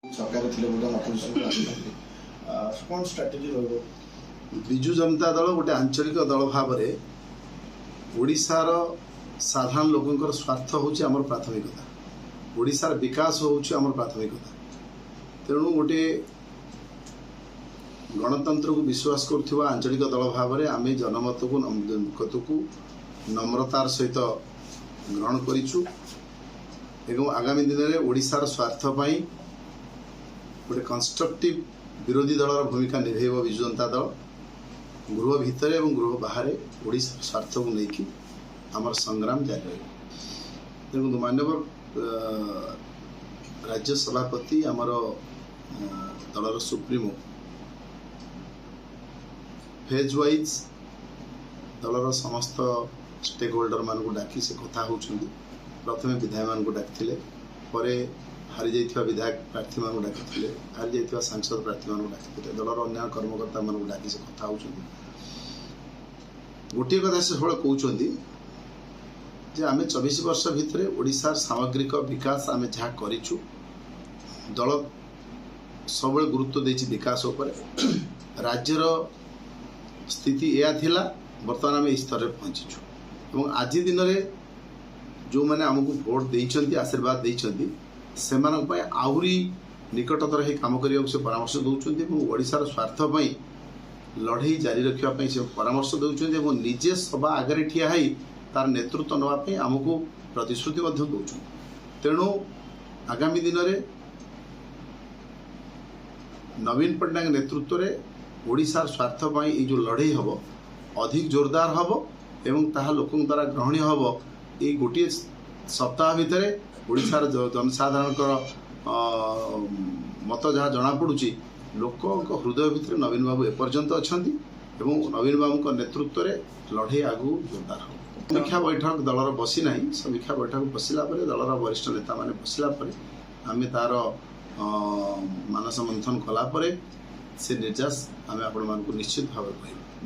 सरकार थे कौन स्ट्राटेजी रही विजु जनता दल गोटे आंचलिक दल भाव में ओडिशार साधारण लोकंर स्वार्थ होची आमर प्राथमिकता ओडिशार विकास होची आमर प्राथमिकता तेणु गोटे गणतंत्र को विश्वास करुवा आंचलिक दल भाव में आम जनमत को नम्रतार सहित ग्रहण करिछु एवं आगामी दिन में ओडिशार स्वार्थ पाई गोटे कंस्ट्रक्टिव विरोधी दलर भूमिका निभेब विजु जनता दल गृह भितर एवं गृह बाहर ओडिशा स्वार्थ को लेकिन आमर संग्राम जारी रही देखो माननीय राज्य सभापति आमर दलर सुप्रीमो फेज वाइज दलर समस्त स्टेक होल्डर मान को डाकी से कथा होउछंदी प्रथमे विधायक मान को डाकिथिले परे हारी जाइथिबा विधायक प्रार्थी मान को डाकिथिले हारी जाइथिबा सांसद प्रार्थी मान को डाकिथिले दलर अन्य कर्मकर्ता मान को डाकी से कथा होउछंदी गोटे कथा से सबले कहउछंदी जे आमे 24 वर्ष भितरे ओडिशार सामग्रिक विकास आमे जहा करिछु दल सबले गुरुत्व देछि विकास उपरे राज्यर स्थिति या थिला वर्तमान आम स्तर में पहुँचीचु और आज दिन में जो मैंने आमको भोट देइछंती आशीर्वाद देइछंती सेमानक आहुरी निकटतर ही काम करने से परामर्श दौरान ओडिशार स्वार्थ लड़ई जारी रखापी से परामर्श दौरान निजे सभा आगे ठिया है तार नेतृत्व नापी आमको प्रतिश्रुति दौरान तेणु आगामी दिन में नवीन पट्टनायक नेतृत्व में ओडिशार स्वार्थ ये जो लड़ई हम अधिक जोरदार हम एवं ताहा लोक द्वारा ग्रहणीय हम ये गोटे सप्ताह भितर ओडिशार जनसाधारण मत जहाँ जना पड़ुची लोक हृदय भितर नवीन बाबू एपर्यंत अच्छा नवीन बाबू नेतृत्व में लड़ई आगू जोरदार हम समीक्षा बैठक दलर बसी ना समीक्षा बैठक बसला दलर वरिष्ठ नेता मैंने बसला आम तार मानस मंथन कलापर से निर्यास आम आपण निश्चित भाव कह